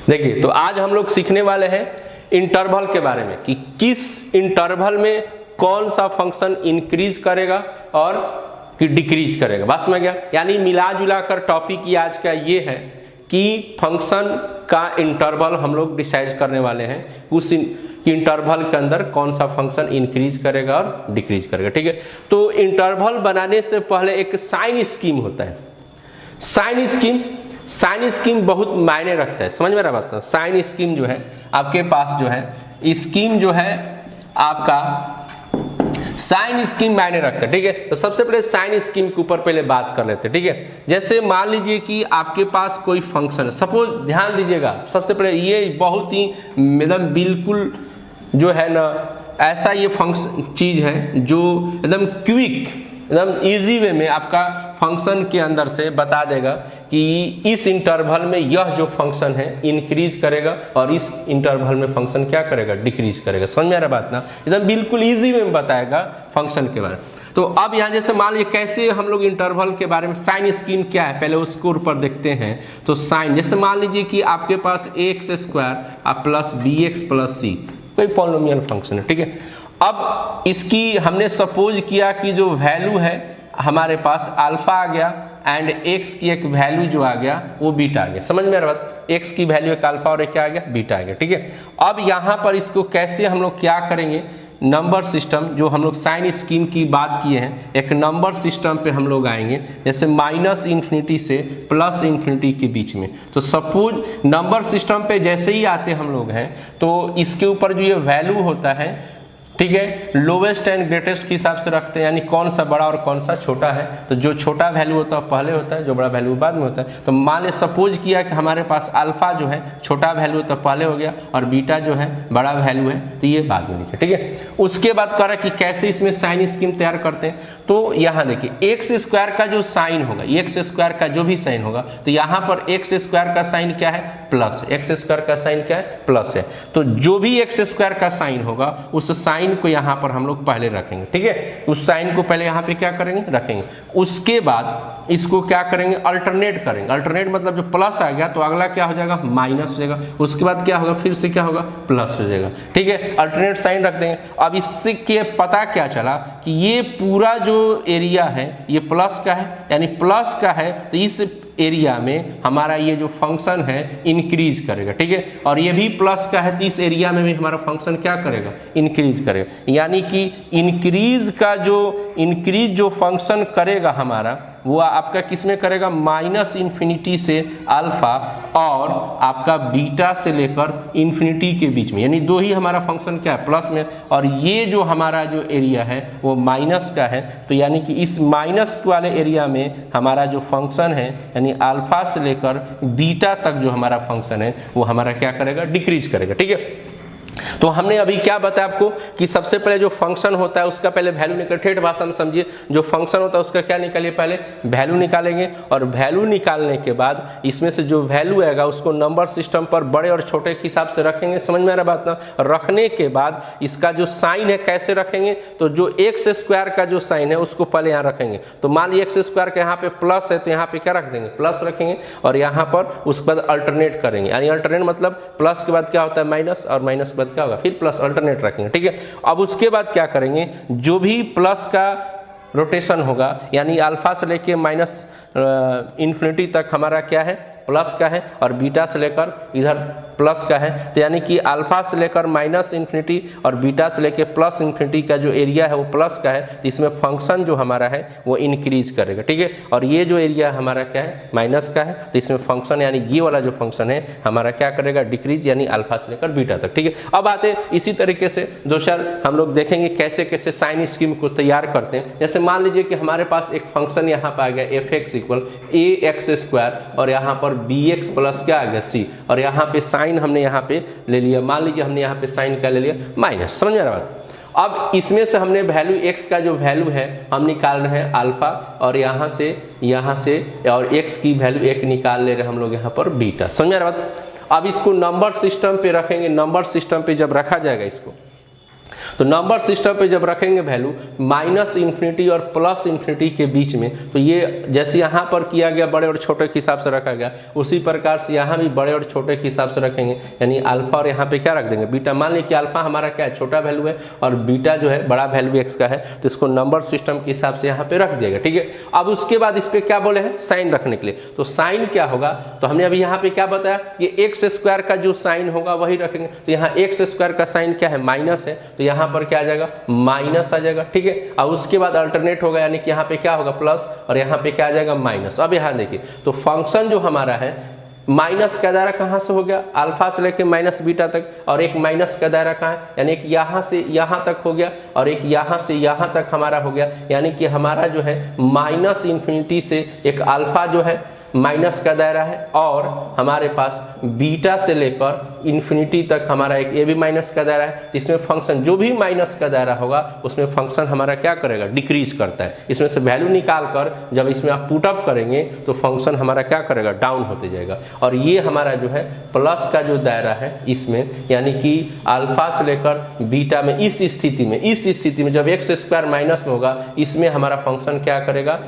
देखिए, तो आज हम लोग सीखने वाले हैं इंटरवल के बारे में कि किस इंटरवल में कौन सा फंक्शन इंक्रीज करेगा और कि डिक्रीज करेगा। बात समझ गया? यानी मिला जुला कर टॉपिक ये आज का ये है कि फंक्शन का इंटरवल हम लोग डिसाइड करने वाले हैं, उस इंटरवल के अंदर कौन सा फंक्शन इंक्रीज करेगा और डिक्रीज करेगा। ठीक है, तो इंटरवल बनाने से पहले एक साइन स्कीम होता है। साइन स्कीम बहुत मायने रखता है, समझ में आ रहा बात? साइन स्कीम जो है आपके पास जो है स्कीम जो है आपका साइन स्कीम मायने रखता है। ठीक है, तो सबसे पहले साइन स्कीम के ऊपर पहले बात कर लेते हैं। ठीक है, जैसे मान लीजिए कि आपके पास कोई फंक्शन है, सपोज ध्यान दीजिएगा, सबसे पहले ये बहुत ही मतलब बिल्कुल जो है ना ऐसा ये फंक्शन चीज है जो एकदम क्विक एकदम इजी वे में आपका फंक्शन के अंदर से बता देगा कि इस इंटरवल में यह जो फंक्शन है इंक्रीज करेगा और इस इंटरवल में फंक्शन क्या करेगा, डिक्रीज करेगा। समझ में आ रहा बात ना? एकदम बिल्कुल इजी वे में बताएगा फंक्शन के बारे में। तो अब यहाँ जैसे मान लीजिए कैसे हम लोग इंटरवल के बारे में साइन स्कीम क्या है पहले उसको ऊपर देखते हैं। तो साइन जैसे मान लीजिए कि आपके पास x² plus bx plus c कोई पॉलिनोमियल फंक्शन है। ठीक है, अब इसकी हमने सपोज किया कि जो वैल्यू है हमारे पास अल्फा आ गया एंड x की एक वैल्यू जो आ गया वो बीटा आ गया। समझ में आ रहा बात? x की वैल्यू एक अल्फा और एक क्या आ गया, बीटा आ गया। ठीक है, अब यहाँ पर इसको कैसे हम लोग क्या करेंगे, नंबर सिस्टम जो हम लोग साइन स्कीम की बात किए हैं, एक नंबर सिस्टम पे हम लोग आएंगे जैसे माइनस इन्फिनिटी से प्लस इन्फिनिटी के बीच में। तो सपोज नंबर सिस्टम पे जैसे ही आते हम लोग हैं तो इसके ऊपर जो ये वैल्यू होता है, ठीक है, लोवेस्ट एंड ग्रेटेस्ट के हिसाब से रखते हैं, यानी कौन सा बड़ा और कौन सा छोटा है। तो जो छोटा वैल्यू होता है पहले होता है, जो बड़ा वैल्यू बाद में होता है। तो मान ले सपोज किया कि हमारे पास अल्फा जो है छोटा वैल्यू तो पहले हो गया और बीटा जो है बड़ा वैल्यू है तो ये बाद में लिखे। ठीक है, उसके बाद कह रहा है कि कैसे इसमें साइन स्कीम तैयार करते हैं। तो यहाँ देखिए x² का जो साइन होगा, x² का जो भी साइन होगा, तो यहाँ पर x² का साइन क्या है, प्लस। x² का साइन क्या है, प्लस है। तो जो भी x² का साइन होगा उस साइन को यहाँ पर हम लोग पहले रखेंगे। ठीक है, उस साइन को पहले यहाँ पे क्या करेंगे, रखेंगे। उसके बाद इसको क्या करेंगे, अल्टरनेट करेंगे। अल्टरनेट मतलब जो प्लस आ गया तो अगला क्या हो जाएगा, माइनस हो जाएगा। उसके बाद क्या होगा, फिर से क्या होगा, प्लस हो जाएगा। ठीक है, अल्टरनेट साइन रख देंगे। अब इससे के पता क्या चला कि ये पूरा जो एरिया है ये प्लस का है, यानी प्लस का है तो इस एरिया में हमारा ये जो फंक्शन है इंक्रीज करेगा। ठीक है, और ये भी प्लस का है तो इस एरिया में भी हमारा फंक्शन क्या करेगा, इंक्रीज करेगा। यानी कि इंक्रीज जो फंक्शन करेगा हमारा वो आपका किस में करेगा, माइनस इन्फिनिटी से अल्फा और आपका बीटा से लेकर इन्फिनिटी के बीच में, यानी दो ही हमारा फंक्शन क्या है, प्लस में। और ये जो हमारा जो एरिया है वो माइनस का है, तो यानी कि इस माइनस वाले एरिया में हमारा जो फंक्शन है यानी अल्फा से लेकर बीटा तक जो हमारा फंक्शन है वो हमारा क्या करेगा, डिक्रीज करेगा। ठीक है, तो हमने अभी क्या बताया आपको कि सबसे पहले जो फंक्शन होता है उसका पहले वैल्यू निकाल, ठेठ भाषा में समझिए, जो फंक्शन होता है उसका क्या निकालिए, पहले वैल्यू निकालेंगे। और वैल्यू निकालने के बाद इसमें से जो वैल्यू आएगा उसको नंबर सिस्टम पर बड़े और छोटे के हिसाब से रखेंगे। समझ में आ रहा बात ना? रखने के बाद इसका जो साइन है कैसे रखेंगे, तो जो x² का जो साइन है उसको पहले यहाँ रखेंगे। तो मान लीजिए x² का यहाँ पे प्लस है तो यहाँ पे क्या रख देंगे, प्लस रखेंगे। और यहाँ पर उसके बाद अल्टरनेट करेंगे, यानी अल्टरनेट मतलब प्लस के बाद क्या होता है, माइनस, और माइनस के बाद क्या होगा, फिर प्लस, अल्टरनेट रखेंगे। ठीक है, अब उसके बाद क्या करेंगे, जो भी प्लस का रोटेशन होगा यानी अल्फा से लेके माइनस इन्फिनिटी तक हमारा क्या है, प्लस का है, और बीटा से लेकर इधर प्लस का है। तो यानी कि अल्फा से लेकर माइनस इन्फिनिटी और बीटा से लेकर प्लस इन्फिनिटी का जो एरिया है वो प्लस का है, तो इसमें फंक्शन जो हमारा है वो इंक्रीज करेगा। ठीक है, और ये जो एरिया हमारा क्या है, माइनस का है, तो इसमें फंक्शन यानी ये वाला जो फंक्शन है हमारा क्या करेगा, डिक्रीज, यानी अल्फा से लेकर बीटा तक। ठीक है, अब आते हैं इसी तरीके से दोस्तों हम लोग देखेंगे कैसे कैसे साइन स्कीम को तैयार करते हैं। जैसे मान लीजिए कि हमारे पास एक फंक्शन यहाँ पर आ गया fx = ax², और यहाँ पर bx प्लस क्या आ गया, c, और यहाँ पे साइन हमने यहाँ पे ले लिया, मान लीजिए हमने यहाँ पे साइन क्या ले लिया, माइनस। समझ में आ रहा बात? अब इसमें से हमने वैल्यू x का जो वैल्यू है हम निकाल रहे हैं अल्फा, और यहाँ से और x की वैल्यू 1 निकाल ले रहे हैं हम लोग यहाँ पर बीटा। समझ में आ रहा बात? अब इसको नंबर सिस्टम पे रखेंगे। नंबर सिस्टम पे जब रखा जाएगा इसको तो नंबर सिस्टम पे जब रखेंगे वैल्यू माइनस इन्फिनिटी और प्लस इन्फिनिटी के बीच में, तो ये जैसे यहाँ पर किया गया बड़े और छोटे के हिसाब से रखा गया, उसी प्रकार से यहाँ भी बड़े और छोटे के हिसाब से रखेंगे। यानी अल्फा और यहाँ पे क्या रख देंगे बीटा। मान लीजिए कि अल्फा हमारा क्या है छोटा वैल्यू है और बीटा जो है बड़ा वैल्यू एक्स का है, तो इसको नंबर सिस्टम के हिसाब से यहाँ पे रख दिएगा। ठीक है, अब उसके बाद इस पर क्या बोले हैं साइन रखने के लिए, तो साइन क्या होगा, तो हमने अभी यहाँ पे क्या बताया कि एक्स स्क्वायर का जो साइन होगा वही रखेंगे। तो यहाँ एक्स स्क्वायर का साइन क्या है माइनस है, तो यहाँ पर क्या आ जाएगा माइनस आ जाएगा। ठीक है, अब उसके बाद अल्टरनेट होगा, यानी कि यहाँ पे क्या होगा प्लस और यहाँ पे क्या आ जाएगा माइनस। अब यहाँ देखिए तो फंक्शन जो हमारा है माइनस का दायरा कहाँ से हो गया अल्फा से लेके माइनस बीटा तक, और एक माइनस का दायरा कहाँ है, यानी एक यहाँ से यहाँ तक हो गया और एक यहाँ से यहाँ तक हमारा हो गया। यानी कि हमारा जो है माइनस इन्फिनिटी से एक अल्फा जो है माइनस का दायरा है, और हमारे पास बीटा से लेकर इन्फिनिटी तक हमारा एक ये भी माइनस का दायरा है। इसमें फंक्शन जो भी माइनस का दायरा होगा उसमें फंक्शन हमारा क्या करेगा डिक्रीज करता है। इसमें से वैल्यू निकाल कर जब इसमें आप पुट अप करेंगे तो फंक्शन हमारा क्या करेगा डाउन होते जाएगा। और ये हमारा जो है प्लस का जो दायरा है इसमें, यानी कि अल्फा से लेकर बीटा में इस स्थिति में जब एक्स स्क्वायर माइनस में होगा, इसमें हमारा फंक्शन क्या करेगा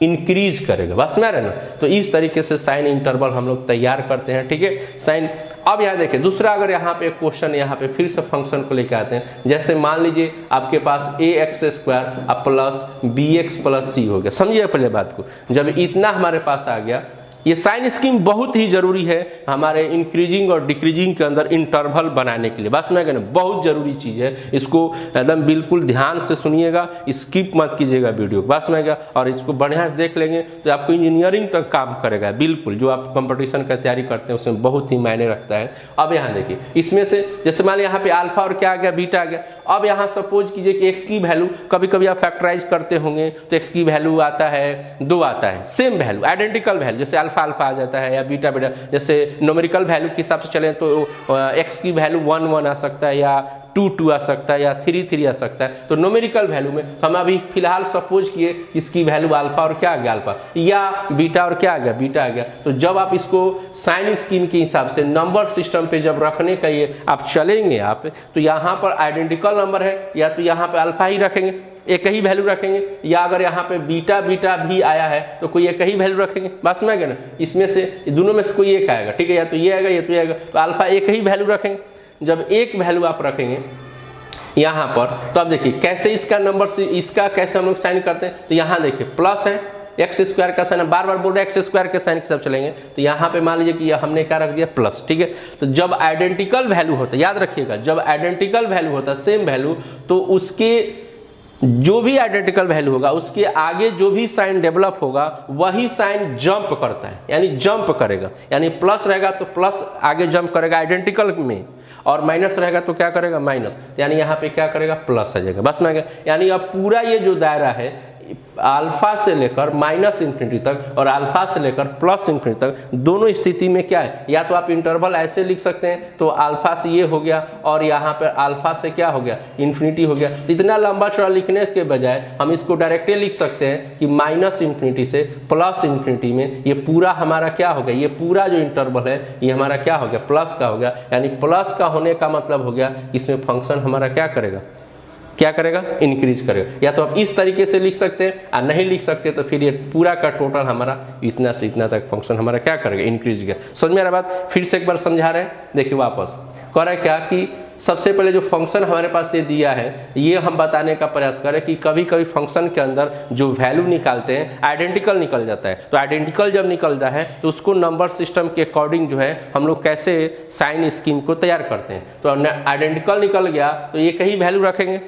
इंक्रीज करेगा। बस में ना, तो इस तरीके से साइन इंटरवल हम लोग तैयार करते हैं। ठीक है, साइन। अब यहाँ देखिए दूसरा, अगर यहाँ पे एक क्वेश्चन यहाँ पे फिर से फंक्शन को लेके आते हैं, जैसे मान लीजिए आपके पास ए एक्स स्क्वायर अब प्लस बी एक्स प्लस सी हो गया। समझिए पहले बात को, जब इतना हमारे पास आ गया, ये साइन स्कीम बहुत ही जरूरी है हमारे इंक्रीजिंग और डिक्रीजिंग के अंदर इंटरवल बनाने के लिए। बस मैं कहना बहुत जरूरी चीज़ है, इसको एकदम बिल्कुल ध्यान से सुनिएगा, स्किप मत कीजिएगा वीडियो। बस मैं क्या, और इसको बढ़िया से देख लेंगे तो आपको इंजीनियरिंग तक काम करेगा बिल्कुल। जो आप कंपटीशन का तैयारी करते हैं उसमें बहुत ही मायने रखता है। अब यहाँ देखिए इसमें से जैसे मान लिया यहाँ पे अल्फा और क्या आ गया बीटा आ गया। अब यहाँ सपोज कीजिए कि एक्स की वैल्यू कभी कभी आप फैक्टराइज करते होंगे तो एक्स की वैल्यू आता है 2 आता है, सेम वैल्यू आइडेंटिकल वैल्यू, जैसे अल्फा आ जाता है या बीटा बीटा। जैसे न्यूमेरिकल वैल्यू के हिसाब से चले तो एक्स की वैल्यू 1 1 आ सकता है या 2 2 आ सकता है या 3 3 आ सकता है। तो न्यूमेरिकल वैल्यू में तो हम अभी फिलहाल सपोज किए इसकी वैल्यू अल्फा और क्या आ गया अल्फा, या बीटा और क्या आ गया बीटा आ गया। तो जब आप इसको साइन स्कीम के हिसाब से नंबर सिस्टम पे जब रखने का ये आप चलेंगे आप, तो यहाँ पर आइडेंटिकल नंबर है या तो यहाँ पे अल्फा ही रखेंगे, एक ही वैल्यू रखेंगे, या अगर यहाँ पे बीटा बीटा भी आया है तो कोई एक ही वैल्यू रखेंगे। बस में क्या ना, इसमें से दोनों में से कोई एक आएगा। ठीक है, या तो ये आएगा या तो ये आएगा, तो अल्फा एक ही वैल्यू रखेंगे। जब एक वैल्यू आप रखेंगे यहाँ पर, तो आप देखिए कैसे इसका नंबर से इसका कैसे हम लोग साइन करते हैं। तो यहाँ देखिए प्लस है, एक्स स्क्वायर का साइन, बार बार बोल रहे हैं एक्स स्क्वायर के साइन के सब चलेंगे। तो यहाँ पे मान लीजिए कि हमने क्या रख दिया प्लस। ठीक है, तो जब आइडेंटिकल वैल्यू होता है, याद रखिएगा जब आइडेंटिकल वैल्यू होता है सेम वैल्यू, तो उसके जो भी आइडेंटिकल वैल्यू होगा उसके आगे जो भी साइन डेवलप होगा वही साइन जंप करता है, यानी जंप करेगा। यानी प्लस रहेगा तो प्लस आगे जंप करेगा आइडेंटिकल में, और माइनस रहेगा तो क्या करेगा माइनस, यानी यहाँ पे क्या करेगा प्लस आ जाएगा। बस में यानी अब पूरा ये जो दायरा है अल्फा से लेकर माइनस इन्फिनिटी तक और अल्फा से लेकर प्लस इन्फिनिटी तक, दोनों स्थिति में क्या है, या तो आप इंटरवल ऐसे लिख सकते हैं तो अल्फा से ये हो गया और यहाँ पर अल्फा से क्या हो गया इन्फिनिटी हो गया। तो इतना लंबा चौड़ा लिखने के बजाय हम इसको डायरेक्टली लिख सकते हैं कि माइनस इन्फिनिटी से प्लस इन्फिनिटी में ये पूरा हमारा क्या हो गया, ये पूरा जो इंटरवल है ये हमारा क्या हो गया प्लस का हो गया। यानी प्लस का होने का मतलब हो गया इसमें फंक्शन हमारा क्या करेगा इंक्रीज करेगा। या तो आप इस तरीके से लिख सकते हैं, और नहीं लिख सकते तो फिर ये पूरा का टोटल हमारा इतना से इतना तक फंक्शन हमारा क्या करेगा इंक्रीज किया। समझ में आ रहा बात, फिर से एक बार समझा रहे हैं। देखिए वापस कह रहा है क्या कि सबसे पहले जो फंक्शन हमारे पास ये दिया है ये हम बताने का प्रयास करें कि कभी कभी फंक्शन के अंदर जो वैल्यू निकालते हैं आइडेंटिकल निकल जाता है। तो आइडेंटिकल जब निकलता है तो उसको नंबर सिस्टम के अकॉर्डिंग जो है हम लोग कैसे साइन स्कीम को तैयार करते हैं। तो आइडेंटिकल निकल गया तो ये कहीं वैल्यू रखेंगे।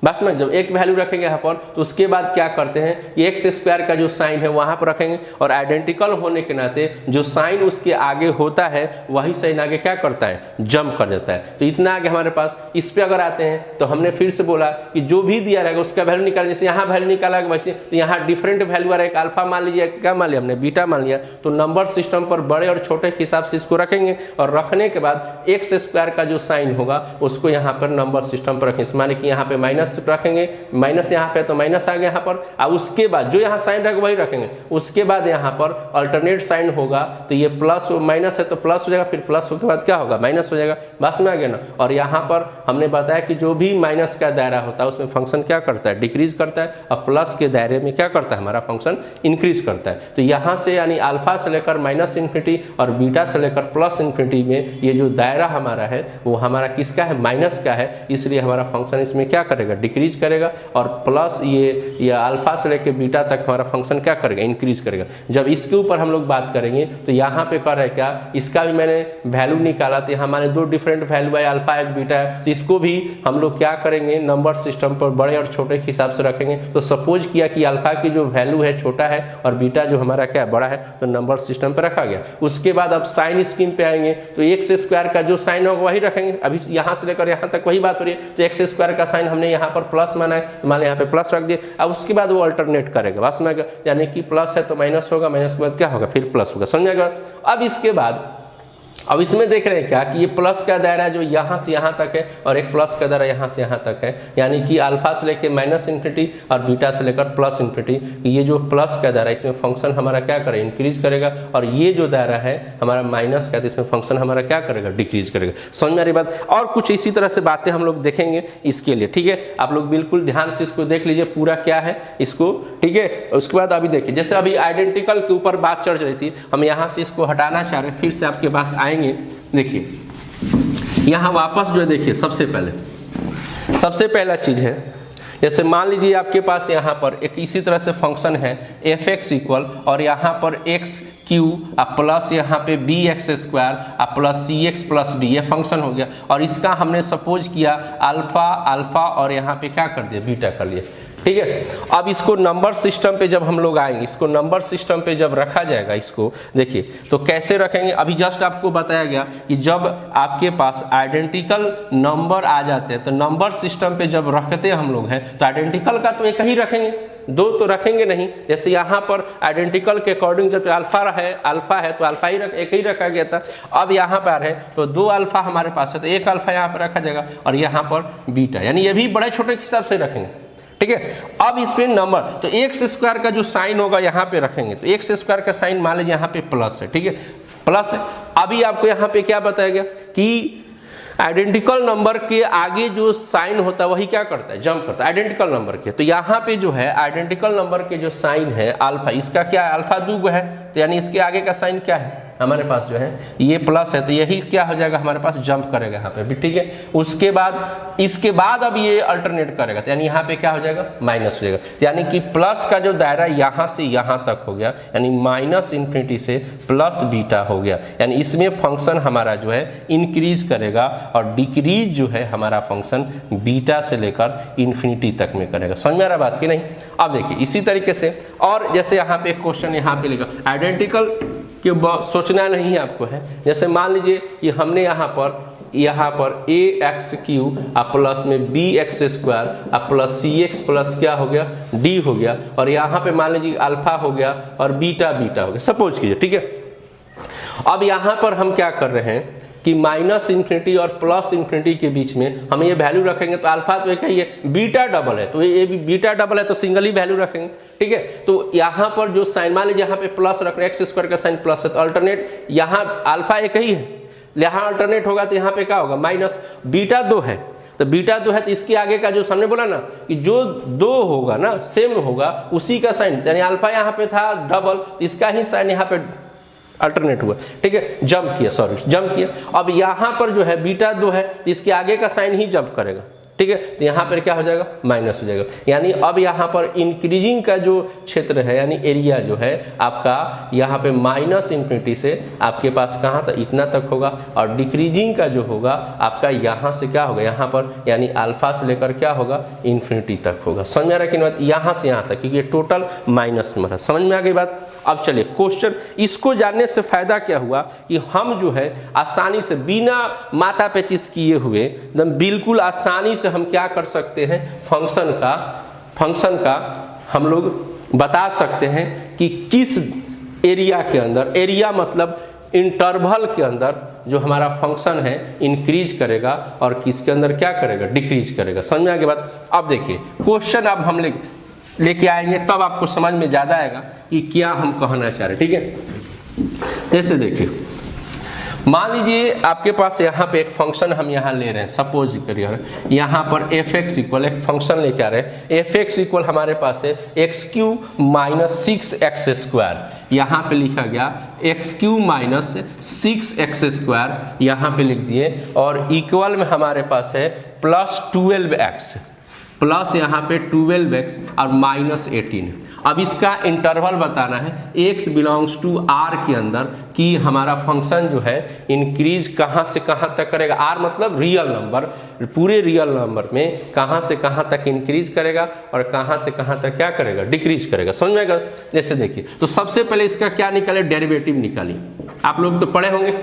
बस में जब एक वैल्यू रखेंगे यहाँ पर तो उसके बाद क्या करते हैं कि एक्स स्क्वायर का जो साइन है वहाँ पर रखेंगे, और आइडेंटिकल होने के नाते जो साइन उसके आगे होता है वही साइन आगे क्या करता है जंप कर जाता है। तो इतना आगे हमारे पास। इस पे अगर आते हैं तो हमने फिर से बोला कि जो भी दिया रहेगा उसका वैल्यू निकाल, जैसे यहाँ वैल्यू निकाला वैसे तो यहाँ डिफरेंट वैल्यू आ रहा है। अल्फा मान लीजिए, क्या मान लिया हमने बीटा मान लिया, तो नंबर सिस्टम पर बड़े और छोटे के हिसाब से इसको रखेंगे, और रखने के बाद एक्स स्क्वायर का जो साइन होगा उसको यहाँ पर नंबर सिस्टम पर रखेंगे। माने कि यहाँ पे माइनस माइनस रखेंगे, माइनस यहाँ पे तो माइनस आ गया यहाँ पर, और उसके बाद जो यहाँ साइन रहेगा वही रखेंगे, उसके बाद यहाँ पर अल्टरनेट साइन होगा तो ये प्लस माइनस है तो प्लस हो जाएगा, फिर प्लस के बाद क्या होगा माइनस हो जाएगा, बस में आ गया ना। और यहाँ पर हमने बताया कि जो भी माइनस का दायरा होता है उसमें फंक्शन क्या करता है, डिक्रीज करता है, और प्लस के दायरे में क्या करता है हमारा फंक्शन इंक्रीज करता है। तो यहाँ से यानी अल्फा से लेकर माइनस इन्फिनिटी और बीटा से लेकर प्लस इन्फिनिटी में ये जो दायरा हमारा है वो हमारा किसका है, माइनस का है, इसलिए हमारा फंक्शन इसमें क्या करेगा, डिक्रीज करेगा, और प्लस ये अल्फा से लेकर बीटा तक हमारा फंक्शन क्या करेगा, इंक्रीज करेगा। जब इसके ऊपर हम लोग बात करेंगे तो यहाँ पे कर रहे क्या, इसका भी मैंने वैल्यू निकाला, तो यहाँ हमारे दो डिफरेंट वैल्यू है, अल्फा एक बीटा है, तो इसको भी हम लोग क्या करेंगे, नंबर सिस्टम पर बड़े और छोटे के हिसाब से रखेंगे। तो सपोज किया कि अल्फा की जो वैल्यू है छोटा है और बीटा जो हमारा क्या बड़ा है, तो नंबर सिस्टम पर रखा गया। उसके बाद अब साइन स्कीम पे आएंगे तो एक्स स्क्वायर का जो साइन होगा वही रखेंगे, अभी यहाँ से लेकर यहाँ तक वही बात हो रही है। तो एक्स स्क्वायर का साइन हमने यहाँ पर प्लस माना है, तो मान यहाँ पे प्लस रख दिए, अब उसके बाद वो अल्टरनेट करेगा, बस में यानी कि प्लस है तो माइनस होगा, माइनस के बाद क्या होगा, फिर प्लस होगा, समझ गया। अब इसके बाद अब इसमें देख रहे हैं क्या कि ये प्लस का दायरा जो यहाँ से यहाँ तक है और एक प्लस का दायरा यहाँ से यहाँ तक है, यानी कि अल्फा से लेकर माइनस इन्फिनिटी और बीटा से लेकर प्लस इन्फिनिटी, ये जो प्लस का दायरा इसमें फंक्शन हमारा क्या करेगा, इंक्रीज करेगा, और ये जो दायरा है हमारा माइनस का, तो इसमें फंक्शन हमारा क्या करेगा, डिक्रीज करेगा। समझ में आ रही बात। और कुछ इसी तरह से बातें हम लोग देखेंगे इसके लिए, ठीक है। आप लोग बिल्कुल ध्यान से इसको देख लीजिए पूरा क्या है इसको, ठीक है। उसके बाद अभी देखिए, जैसे अभी आइडेंटिकल के ऊपर बात चल रही थी, हम यहाँ से इसको हटाना चाह रहे हैं, फिर से आपके पास आएंगे। देखिए यहाँ वापस जो है, देखिए सबसे पहला चीज है, जैसे मान लीजिए आपके पास यहाँ पर एक इसी तरह से फंक्शन है एफ एक्स इक्वल, और यहाँ पर एक्स क्यू प्लस यहाँ पे बी एक्स स्क्वायर प्लस सी एक्स प्लस डी, ये फंक्शन हो गया। और इसका हमने सपोज किया अल्फा और यहाँ पे क्या कर दिया, बीटा कर लिया, ठीक है। अब इसको नंबर सिस्टम पे जब हम लोग आएंगे, इसको नंबर सिस्टम पे जब रखा जाएगा, इसको देखिए तो कैसे रखेंगे। अभी जस्ट आपको बताया गया कि जब आपके पास आइडेंटिकल नंबर आ जाते हैं तो नंबर सिस्टम पे जब रखते हैं हम लोग हैं, तो आइडेंटिकल का तो एक ही रखेंगे, दो तो रखेंगे नहीं। जैसे यहाँ पर आइडेंटिकल के अकॉर्डिंग जब अल्फा है तो अल्फा ही एक ही रखा गया था। अब यहाँ पर है तो दो अल्फा हमारे पास है, तो एक अल्फा यहाँ पर रखा जाएगा और यहाँ पर बीटा, यानी ये भी बड़े छोटे के हिसाब से रखेंगे, ठीक है। अब इसमें नंबर तो एक्स स्क्वायर का जो साइन होगा यहाँ पे रखेंगे, तो एक्स स्क्वायर का साइन मान लीजिए यहाँ पे प्लस है, ठीक है, प्लस है। अभी आपको यहाँ पे क्या बताया गया कि आइडेंटिकल नंबर के आगे जो साइन होता है वही क्या करता है, जंप करता है आइडेंटिकल नंबर के। तो यहाँ पे जो है आइडेंटिकल नंबर के जो साइन है अल्फा, इसका क्या है, अल्फा दो है, तो यानी इसके आगे का साइन क्या है हमारे पास जो है ये प्लस है, तो यही क्या हो जाएगा हमारे पास, जंप करेगा यहाँ पे भी, ठीक है। उसके बाद इसके बाद अब ये अल्टरनेट करेगा, तो यानी यहाँ पे क्या हो जाएगा, माइनस हो जाएगा, तो यानी कि प्लस का जो दायरा यहाँ से यहाँ तक हो गया, यानी माइनस इन्फिनिटी से प्लस बीटा हो गया, यानी इसमें फंक्शन हमारा जो है इंक्रीज करेगा और डिक्रीज जो है हमारा फंक्शन बीटा से लेकर इन्फिनिटी तक में करेगा। समझ में आ रहा बात कि नहीं। अब देखिए इसी तरीके से, और जैसे यहाँ पे एक क्वेश्चन यहाँ पे लिखा आइडेंटिकल कि सोचना नहीं है आपको है, जैसे मान लीजिए कि हमने यहाँ पर ए एक्स क्यू प्लस में बी एक्स स्क्वायर प्लस सी एक्स प्लस क्या हो गया, डी हो गया, और यहाँ पे मान लीजिए अल्फा हो गया और बीटा हो गया, सपोज कीजिए, ठीक है। अब यहाँ पर हम क्या कर रहे हैं कि माइनस इन्फिनिटी और प्लस इन्फिनिटी के बीच में हम ये वैल्यू रखेंगे, तो अल्फा तो एक ही है, बीटा डबल है, तो ये भी बीटा डबल है तो सिंगल ही वैल्यू रखेंगे, ठीक है। तो यहाँ पर जो साइन मान लीजिए यहाँ पे प्लस रख रहे हैं, एक्स स्क्वायर का साइन प्लस है, तो अल्टरनेट यहाँ अल्फा एक ही है, यहाँ अल्टरनेट होगा तो यहाँ पे क्या होगा, माइनस, बीटा दो है, तो बीटा दो है तो इसके आगे का जो सामने बोला ना कि जो दो होगा ना सेम होगा उसी का साइन, यानी अल्फा यहाँ पे था डबल, तो इसका ही साइन यहाँ पे अल्टरनेट हुआ, ठीक है, जंप किया। अब यहाँ पर जो है बीटा दो है तो इसके आगे का साइन ही जंप करेगा, ठीक है, तो यहाँ पर क्या हो जाएगा, माइनस हो जाएगा। यानी अब यहाँ पर इंक्रीजिंग का जो क्षेत्र है यानी एरिया जो है आपका यहाँ पे माइनस इन्फिनिटी से आपके पास कहाँ तक, इतना तक होगा, और डिक्रीजिंग का जो होगा आपका यहाँ से क्या होगा, यहाँ पर यानी अल्फा से लेकर क्या होगा, इन्फिनिटी तक होगा। समझ में आ रहा है कि नहीं, यहाँ से यहाँ तक, क्योंकि टोटल माइनस में है। समझ में आ गई बात। अब चलिए क्वेश्चन, इसको जानने से फायदा क्या हुआ कि हम जो है आसानी से बिना माथा पेचिश किए हुए एकदम बिल्कुल आसानी से हम क्या कर सकते हैं, फंक्शन का हम लोग बता सकते हैं कि किस एरिया के अंदर, एरिया मतलब इंटरवल के अंदर जो हमारा फंक्शन है इंक्रीज करेगा और किसके अंदर क्या करेगा, डिक्रीज करेगा। समझ में आ गया बात। अब देखिए क्वेश्चन अब हम लेके आएंगे तब आपको समझ में ज़्यादा आएगा कि क्या हम कहना चाह रहे हैं। ठीक है, जैसे देखिए मान लीजिए आपके पास यहाँ पे एक फंक्शन हम यहाँ ले रहे हैं, सपोज करिए यहाँ पर एफ एक्स इक्वल एक फंक्शन लेके आ रहे हैं, एफ एक्स इक्वल हमारे पास है x Q minus 6x square, यहाँ पे लिखा गया x Q minus 6x square यहाँ पे लिख दिए, और इक्वल में हमारे पास है प्लस 12x प्लस यहाँ पे 12x और माइनस 18। अब इसका इंटरवल बताना है x बिलोंग्स टू r के अंदर कि हमारा फंक्शन जो है इंक्रीज कहाँ से कहाँ तक करेगा। r मतलब रियल नंबर, पूरे रियल नंबर में कहाँ से कहाँ तक इंक्रीज करेगा और कहाँ से कहाँ तक क्या करेगा, डिक्रीज करेगा। समझ में आएगा। जैसे देखिए तो सबसे पहले इसका क्या निकाले, डेरिवेटिव निकालिए। आप लोग तो पढ़े होंगे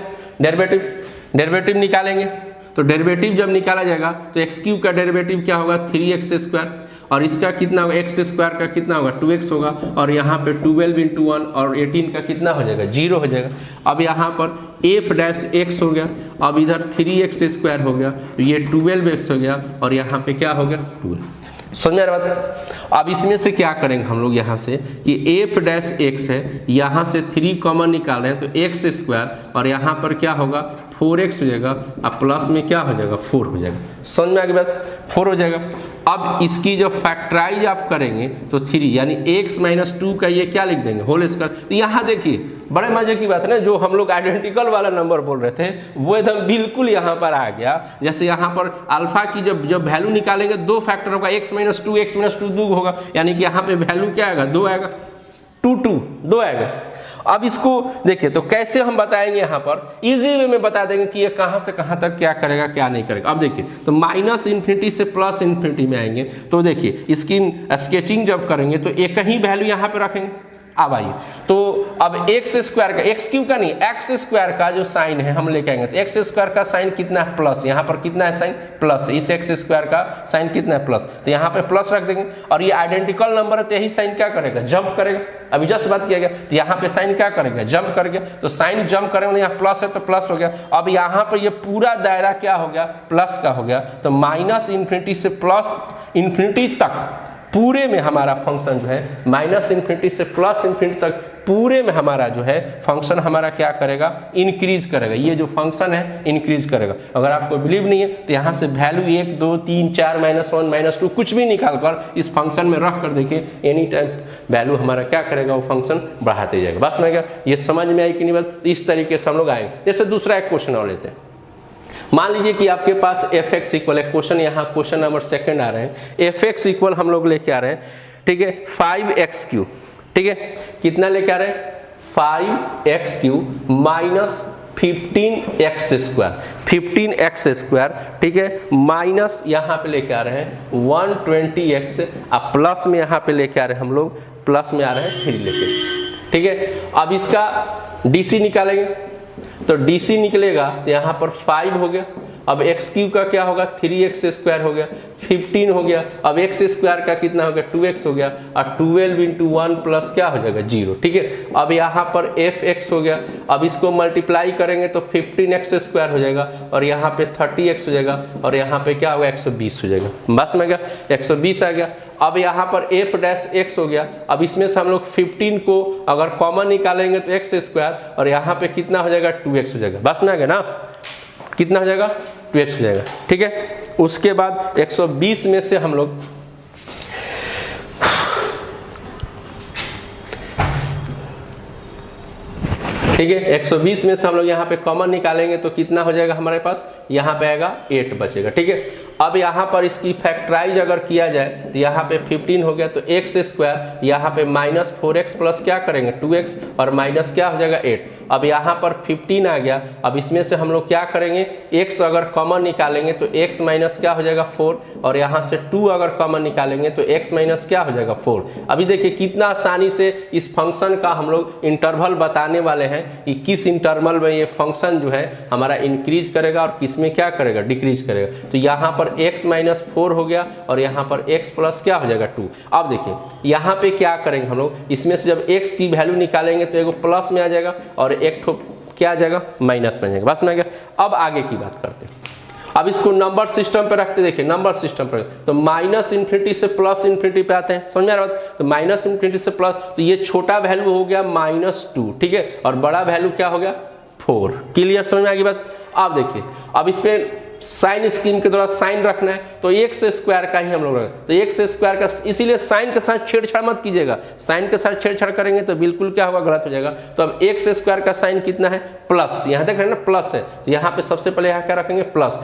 डेरिवेटिव निकालेंगे। तो डेरिवेटिव जब निकाला जाएगा तो एक्स क्यूब का डेरिवेटिव क्या होगा, 3x स्क्वायर, और इसका कितना होगा, एक्स स्क्वायर का कितना होगा, 2x होगा, और यहाँ पे 12 × 1 और 18 का कितना हो जाएगा, 0 हो जाएगा। अब यहाँ पर f डैश x हो गया, अब इधर 3x स्क्वायर हो गया, ये 12x हो गया, और यहाँ पे क्या हो गया, 12। समझ में आ रहा बात। अब इसमें से क्या करेंगे हम लोग यहाँ से कि f डैश x है, यहाँ से 3 कॉमन निकाल रहे हैं तो x स्क्वायर, और यहाँ पर क्या होगा 4x हो जाएगा, अब प्लस में क्या हो जाएगा 4 हो जाएगा। समझ में आ गई बात, 4 हो जाएगा। अब इसकी जो फैक्टराइज आप करेंगे तो 3 यानी x माइनस 2 का ये क्या लिख देंगे, होल स्क्वायर। तो यहाँ देखिए बड़े मजे की बात है ना, जो हम लोग आइडेंटिकल वाला नंबर बोल रहे थे वो एकदम बिल्कुल यहाँ पर आ गया। जैसे यहाँ पर अल्फा की जब वैल्यू निकालेंगे 2 फैक्टर होगा, x माइनस 2 2 होगा, यानी कि यहाँ पे वैल्यू क्या आएगा, 2 आएगा, 2 आएगा। अब इसको देखिए तो कैसे हम बताएंगे, यहाँ पर इजी वे में बता देंगे कि ये कहाँ से कहाँ तक क्या करेगा क्या नहीं करेगा। अब देखिए तो माइनस इन्फिनिटी से प्लस इन्फिनिटी में आएंगे, तो देखिए इसकी स्केचिंग जब करेंगे तो एक ही वैल्यू यहाँ पे रखेंगे। अब आइए तो अब एक्स स्क्वायर का, एक्स क्यू का नहीं, एक्स स्क्वायर का जो साइन है हम लेके आएंगे। तो एक्स स्क्वायर का साइन कितना है, प्लस, यहाँ पर कितना है साइन, प्लस है। इस एक्स स्क्वायर का साइन कितना है, प्लस, तो यहाँ पे प्लस रख देंगे। और ये आइडेंटिकल नंबर है तो यही साइन क्या करेगा, जंप करेगा। अभी जस्ट बात किया गया तो यहाँ पे साइन क्या करेगा, जंप कर गया। तो साइन जंप करेंगे, यहाँ प्लस है तो प्लस हो गया। अब यहाँ पर ये पूरा दायरा क्या हो गया, प्लस का हो गया। तो माइनस इन्फिनिटी से प्लस इन्फिनिटी तक पूरे में हमारा फंक्शन जो है, माइनस इन्फिनिटी से प्लस इन्फिनिटी तक पूरे में हमारा जो है फंक्शन हमारा क्या करेगा, इंक्रीज करेगा। ये जो फंक्शन है इंक्रीज करेगा। अगर आपको बिलीव नहीं है तो यहाँ से वैल्यू 1 2 3 4 -1 -2 कुछ भी निकाल कर इस फंक्शन में रख कर देखिए, एनी टाइम वैल्यू हमारा क्या करेगा, वो फंक्शन बढ़ाते जाएगा। बस में क्या ये समझ में आई कि नहीं बात। इस तरीके से हम लोग आएंगे। जैसे दूसरा एक क्वेश्चन और लेते हैं। मान लीजिए कि आपके पास एफ एक्स इक्वल है, क्वेश्चन यहाँ क्वेश्चन नंबर 2 आ रहे हैं। एफ एक्स इक्वल हम लोग लेके आ रहे हैं, ठीक है, 5x3, ठीक है, कितना लेके आ रहे हैं, 5x3 minus 15x square, 15x2, ठीक है, माइनस यहाँ पे लेके आ रहे हैं 120x, अब प्लस में यहाँ पे लेके आ रहे हैं हम लोग, प्लस में आ रहे हैं 3 लेके, ठीक है। अब इसका DC निकालेंगे तो DC निकलेगा तो यहाँ पर 5 हो गया। अब एक्स क्यू का क्या होगा, 3x स्क्वायर हो गया, 15 हो गया। अब एक्स स्क्वायर का कितना हो गया, 2x हो गया, और 12 × 1 प्लस क्या हो जाएगा, 0, ठीक है। अब यहाँ पर fx हो गया। अब इसको मल्टीप्लाई करेंगे तो 15x स्क्वायर हो जाएगा, और यहाँ पे 30x हो जाएगा, और यहाँ पे क्या होगा, 120 हो जाएगा। बस में गया 120 आ गया। अब यहाँ पर f डैश x हो गया। अब इसमें से हम लोग 15 को अगर कॉमन निकालेंगे तो x स्क्वायर, और यहाँ पे कितना हो जाएगा, 2x हो जाएगा। बस में आ गया ना, कितना हो जाएगा, 2x हो जाएगा, ठीक है। उसके बाद 120 में से हम लोग ठीक है, 120 में से हम लोग यहाँ पे कॉमन निकालेंगे तो कितना हो जाएगा हमारे पास, यहाँ पे आएगा 8 बचेगा, ठीक है। अब यहाँ पर इसकी फैक्टराइज अगर किया जाए तो यहाँ पे 15 हो गया, तो x स्क्वायर, यहाँ पे माइनस 4x प्लस क्या करेंगे 2x, और माइनस क्या हो जाएगा 8। अब यहाँ पर 15 आ गया। अब इसमें से हम लोग क्या करेंगे, x अगर कॉमन निकालेंगे तो x माइनस क्या हो जाएगा 4, और यहाँ से 2 अगर कॉमन निकालेंगे तो x माइनस क्या हो जाएगा 4। अभी देखिए कितना आसानी से इस फंक्शन का हम लोग इंटरवल बताने वाले हैं कि किस इंटरवल में ये फंक्शन जो है हमारा इंक्रीज करेगा और किस में क्या करेगा, डिक्रीज करेगा। तो यहाँ पर x माइनस 4 हो गया, और यहाँ पर x प्लस क्या हो जाएगा 2। अब देखिए यहाँ पे क्या करेंगे हम लोग, इसमें से जब x की वैल्यू निकालेंगे तो एगो प्लस में आ जाएगा और एक ठो क्या आ जाएगा, माइनस में जाएगा। बस में गया। अब आगे की बात करते हैं। अब इसको नंबर सिस्टम पे रखते, देखिए नंबर सिस्टम पे तो माइनस इन्फिनिटी से प्लस इन्फिनिटी पे आते हैं, समझ में आ रहा है? तो माइनस इन्फिनिटी से प्लस, तो ये छोटा वैल्यू हो गया -2, ठीक है, और बड़ा वैल्यू क्या हो गया 4। क्लियर, समझ में आ गई बात? अब देखिए, अब इसमें साइन स्कीम के द्वारा साइन रखना है तो एक्स स्क्वायर का ही हम लोग रखें, तो एक्स स्क्वायर का, इसीलिए साइन के साथ छेड़छाड़ मत कीजिएगा, साइन के साथ छेड़छाड़ करेंगे तो बिल्कुल क्या होगा, गलत हो जाएगा। तो अब एक्स स्क्वायर का साइन कितना है, प्लस, यहाँ देख रहे हैं ना प्लस है, तो यहाँ पे सबसे पहले यहाँ क्या रखेंगे, प्लस।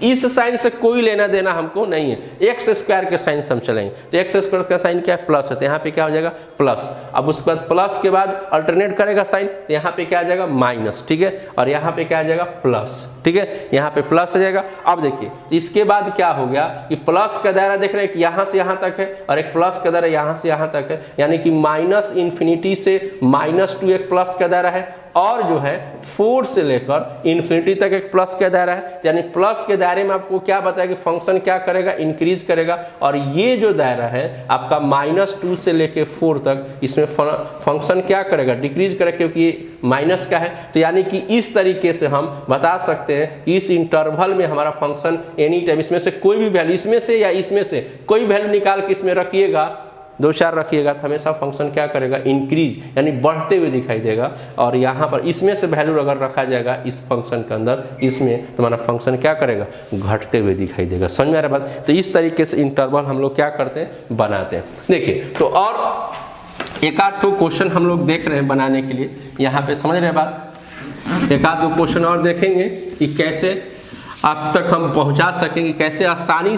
इस साइन से कोई लेना देना हमको नहीं है, एक्स स्क्वायर के साइन से हम चलेंगे, तो एक्स स्क्वायर का साइन क्या है, प्लस है, तो यहाँ पे क्या हो जाएगा, प्लस। अब उसके बाद प्लस के बाद अल्टरनेट करेगा साइन, तो यहाँ पे क्या आ जाएगा, माइनस, ठीक है, और यहाँ पे क्या आ जाएगा, प्लस, ठीक है, यहाँ पे प्लस आ जाएगा। अब देखिए इसके बाद क्या हो गया कि प्लस का दायरा देख रहे हैं कि यहाँ से यहाँ तक है, और एक प्लस का दायरा यहाँ से यहाँ तक है, यानी कि माइनस इन्फिनिटी से -2 एक प्लस का दायरा है, और जो है 4 से लेकर इन्फिनिटी तक एक प्लस का दायरा है। यानी प्लस के दायरे में आपको क्या बताया कि फंक्शन क्या करेगा, इंक्रीज करेगा, और ये जो दायरा है आपका -2 से लेकर 4 तक, इसमें फंक्शन क्या करेगा, डिक्रीज करेगा, क्योंकि माइनस का है। तो यानी कि इस तरीके से हम बता सकते हैं इस इंटरवल में हमारा फंक्शन एनी टाइम, इसमें से कोई भी वैल्यू, इसमें से या इसमें से कोई वैल्यू निकाल के इसमें रखिएगा, 2-4 रखिएगा, तो हमेशा फंक्शन क्या करेगा, इंक्रीज, यानी बढ़ते हुए दिखाई देगा। और यहाँ पर इसमें से वैल्यू अगर रखा जाएगा इस फंक्शन के अंदर, इसमें तो हमारा फंक्शन क्या करेगा, घटते हुए दिखाई देगा। समझ में आ रहा है बात? तो इस तरीके से इंटरवल हम लोग क्या करते हैं, बनाते हैं। देखिए तो और एक आध तो क्वेश्चन हम लोग देख रहे हैं बनाने के लिए, यहाँ पे समझ रहे हैं बात? एक आध 2 क्वेश्चन और देखेंगे कि कैसे आप तक हम पहुंचा सकेंगे, कैसे आसानी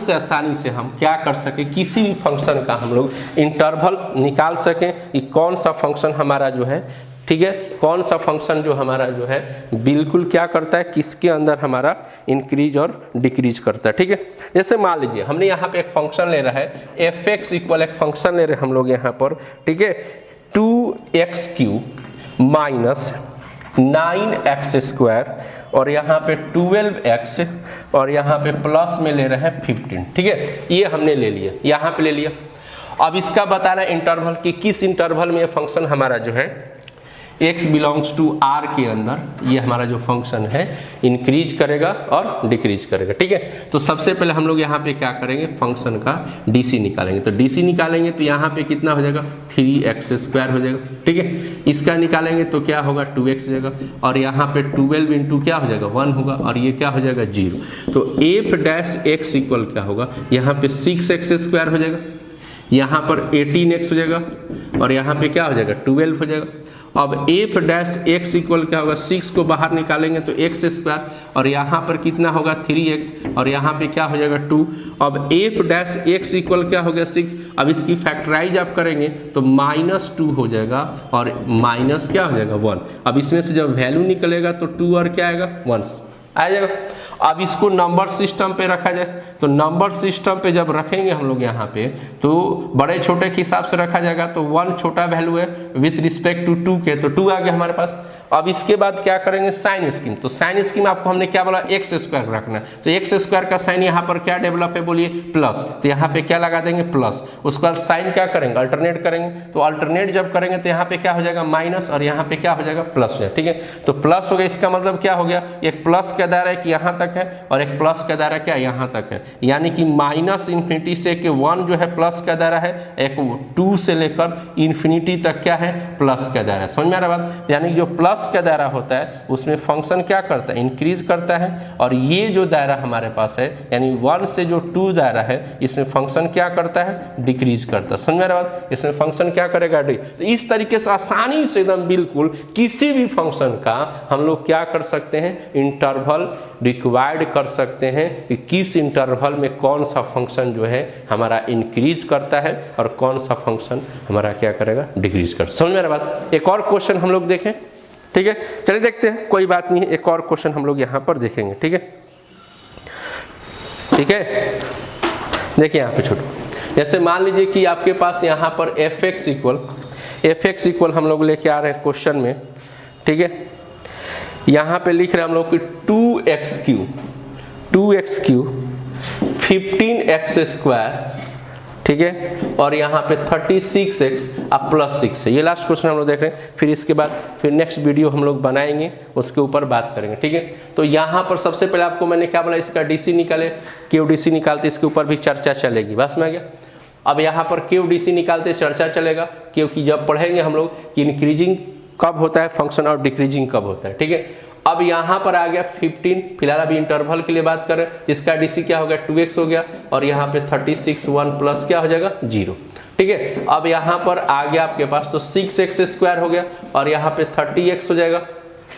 से हम क्या कर सकें, किसी भी फंक्शन का हम लोग इंटरवल निकाल सकें कि कौन सा फंक्शन हमारा जो है, ठीक है, कौन सा फंक्शन जो हमारा जो है बिल्कुल क्या करता है, किसके अंदर हमारा इंक्रीज और डिक्रीज करता है, ठीक है। जैसे मान लीजिए हमने यहाँ पे एक फंक्शन ले रहा है fx इक्वल, एक फंक्शन ले रहे हैं हम लोग यहाँ पर, ठीक है, 2x³ माइनस 9x² और यहाँ पे 12x और यहाँ पे प्लस में ले रहे हैं 15, ठीक है, ये हमने ले लिया, यहाँ पे ले लिया। अब इसका बता रहा है इंटरवल कि किस इंटरवल में ये फंक्शन हमारा जो है x बिलोंग्स टू r के अंदर ये हमारा जो फंक्शन है इंक्रीज करेगा और डिक्रीज करेगा, ठीक है। तो सबसे पहले हम लोग यहाँ पे क्या करेंगे, फंक्शन का DC निकालेंगे। तो DC निकालेंगे तो यहाँ पे कितना हो जाएगा, 3x² हो जाएगा, ठीक है। इसका निकालेंगे तो क्या होगा, 2x हो जाएगा, और यहाँ पे 12 इंटू क्या हो जाएगा, 1 होगा, और ये क्या हो जाएगा, 0। तो f' इक्वल क्या होगा, यहाँ पे 6x² हो जाएगा, यहाँ पर 18x हो जाएगा, और यहाँ पे क्या हो जाएगा, 12 हो जाएगा। अब f' इक्वल क्या होगा, 6 को बाहर निकालेंगे तो x² और यहाँ पर कितना होगा 3x और यहाँ पे क्या हो जाएगा 2। अब f' इक्वल क्या हो गया 6। अब इसकी फैक्टराइज आप करेंगे तो -2 हो जाएगा और माइनस क्या हो जाएगा 1। अब इसमें से जब वैल्यू निकलेगा तो 2 और क्या आएगा 1 आ जाएगा। अब इसको नंबर सिस्टम पे रखा जाए तो नंबर सिस्टम पे जब रखेंगे हम लोग यहाँ पे तो बड़े छोटे के हिसाब से रखा जाएगा। तो 1 छोटा वैल्यू है विथ रिस्पेक्ट टू 2 के, तो 2 आ गया हमारे पास। अब इसके बाद क्या करेंगे साइन स्कीम। तो साइन स्कीम आपको हमने क्या बोला x² रखना है, तो x² का साइन यहाँ पर क्या डेवलप है बोलिए प्लस, तो यहाँ पे क्या लगा देंगे प्लस। उसके बाद साइन क्या करेंगे अल्टरनेट करेंगे, तो अल्टरनेट जब करेंगे तो यहाँ पे क्या हो जाएगा माइनस और यहाँ पे क्या हो जाएगा प्लस हो जाएगा, ठीक है। तो प्लस हो गया, इसका मतलब क्या हो गया, एक प्लस का दायरा है कि यहाँ तक है और एक प्लस का दायरा क्या यहाँ तक है, यानी कि -∞ से के 1 जो है प्लस का दायरा है, एक 2 से लेकर इन्फिनिटी तक क्या है प्लस का दायरा। समझ में आ रहा बात, यानी जो प्लस का दायरा होता है उसमें फंक्शन क्या करता है इंक्रीज करता है, और ये जो दायरा हमारे पास है यानी 1 से जो 2 दायरा है इसमें फंक्शन क्या करता है डिक्रीज करता है। समझ में आ रहा बात, इसमें फंक्शन क्या करेगा तो इस तरीके से आसानी से एकदम बिल्कुल किसी भी फंक्शन का हम लोग क्या कर सकते हैं इंटरवल रिक्वायर्ड कर सकते हैं कि किस इंटरवल में कौन सा फंक्शन जो है हमारा इंक्रीज करता है और कौन सा फंक्शन हमारा क्या करेगा डिक्रीज करता है। समझ में आ रहा बात। एक और क्वेश्चन हम लोग देखें, ठीक है, चलिए देखते हैं, कोई बात नहीं है, एक और क्वेश्चन हम लोग यहाँ पर देखेंगे, ठीक है। ठीक है, देखिए यहाँ पे छोटो, जैसे मान लीजिए कि आपके पास यहाँ पर fx इक्वल हम लोग लेके आ रहे हैं क्वेश्चन में, ठीक है। यहाँ पे लिख रहे हैं हम लोग कि 2x³ 15x², ठीक है, और यहाँ पे 36x अब +6 है। ये लास्ट क्वेश्चन हम लोग देख रहे हैं, फिर इसके बाद फिर नेक्स्ट वीडियो हम लोग बनाएंगे, उसके ऊपर बात करेंगे। ठीक है, तो यहाँ पर सबसे पहले आपको मैंने क्या बोला, इसका DC निकाले, QDC निकालते, इसके ऊपर भी चर्चा चलेगी, बस में आ गया। अब यहाँ पर QDC निकालते चर्चा चलेगा, क्योंकि जब पढ़ेंगे हम लोग कि इंक्रीजिंग कब होता है फंक्शन और डिक्रीजिंग कब होता है। ठीक है, अब यहाँ पर आ गया 15, फिलहाल अभी इंटरवल के लिए बात करें, इसका DC क्या हो गया 2x हो गया, और यहाँ पे 36 1 प्लस क्या हो जाएगा 0। ठीक है, अब यहाँ पर आ गया आपके पास तो 6x² हो गया, और यहाँ पे 30x हो जाएगा।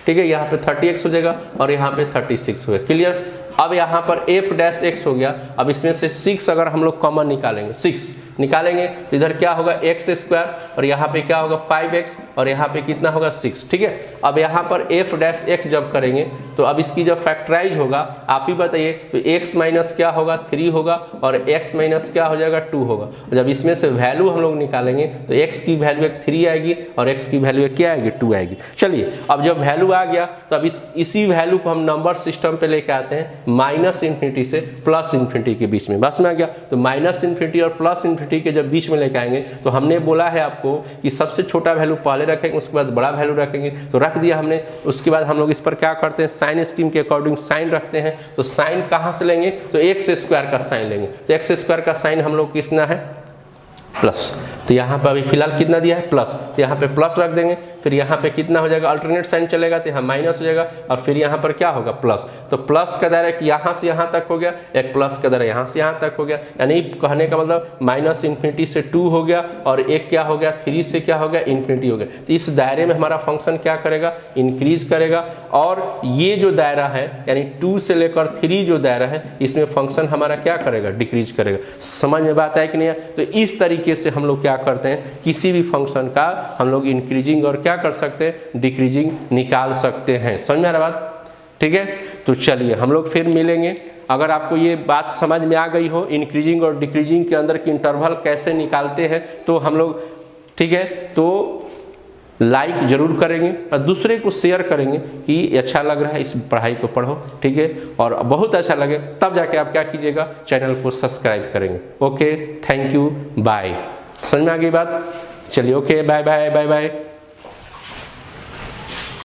ठीक है, यहाँ पे 30x हो जाएगा, और यहाँ पे 36 हो गया। क्लियर। अब यहाँ पर f' हो गया। अब इसमें से 6 अगर हम लोग कॉमन निकालेंगे, 6 निकालेंगे तो इधर क्या होगा x², और यहाँ पे क्या होगा 5x, और यहाँ पे कितना होगा 6। ठीक है, अब यहाँ पर f' जब करेंगे तो अब इसकी जब फैक्टराइज होगा, आप ही बताइए, तो x माइनस क्या होगा 3 होगा, और x माइनस क्या हो जाएगा 2 होगा। जब इसमें से वैल्यू हम लोग निकालेंगे तो x की वैल्यू 3 आएगी, और x की वैल्यू क्या आएगी 2 आएगी। चलिए, अब जब वैल्यू आ गया तो अब इसी वैल्यू को हम नंबर सिस्टम पे लेके आते हैं -∞ से +∞ के बीच में, बस में आ गया। तो -∞ और +∞ के जब बीच में लेके आएंगे तो हमने बोला है आपको कि सबसे छोटा वैल्यू पहले रखेंगे, उसके बाद बड़ा वैल्यू रखेंगे, तो रख दिया हमने। उसके बाद हम लोग इस पर क्या करते हैं, साइन स्कीम के अकॉर्डिंग साइन रखते हैं। तो साइन कहाँ से लेंगे, तो x² का साइन लेंगे। तो x² का साइन हम लोग कितना है प्लस, तो यहाँ पे अभी फिलहाल कितना दिया है प्लस, तो यहाँ पे प्लस रख देंगे। फिर यहाँ पे कितना हो जाएगा, अल्टरनेट साइन चलेगा तो यहाँ माइनस हो जाएगा, और फिर यहाँ पर क्या होगा प्लस। तो प्लस का दायरा यहाँ से यहाँ तक हो गया, एक प्लस का दायरा यहाँ से यहाँ तक हो गया, यानी कहने का मतलब -∞ से 2 हो गया, और एक क्या हो गया 3 से क्या हो गया ∞ हो गया। तो इस दायरे में हमारा फंक्शन क्या करेगा, इंक्रीज करेगा। और ये जो दायरा है यानी 2 से लेकर 3 जो दायरा है, इसमें फंक्शन हमारा क्या करेगा, डिक्रीज करेगा। समझ में बात है कि नहीं। तो इस तरीके से हम लोग क्या करते हैं, किसी भी फंक्शन का हम लोग इंक्रीजिंग और क्या कर सकते हैं, डिक्रीजिंग निकाल सकते हैं। समझ में आ रहा बात। ठीक है, तो चलिए हम लोग फिर मिलेंगे। अगर आपको ये बात समझ में आ गई हो, इंक्रीजिंग और डिक्रीजिंग के अंदर की इंटरवल कैसे निकालते हैं, तो हम लोग, ठीक है, तो लाइक जरूर करेंगे और दूसरे को शेयर करेंगे कि अच्छा लग रहा है, इस पढ़ाई को पढ़ो। ठीक है, और बहुत अच्छा लगे तब जाके आप क्या कीजिएगा, चैनल को सब्सक्राइब करेंगे। Okay, thank you, bye. समझ में आ गई बात। चलिए, okay, bye bye bye bye.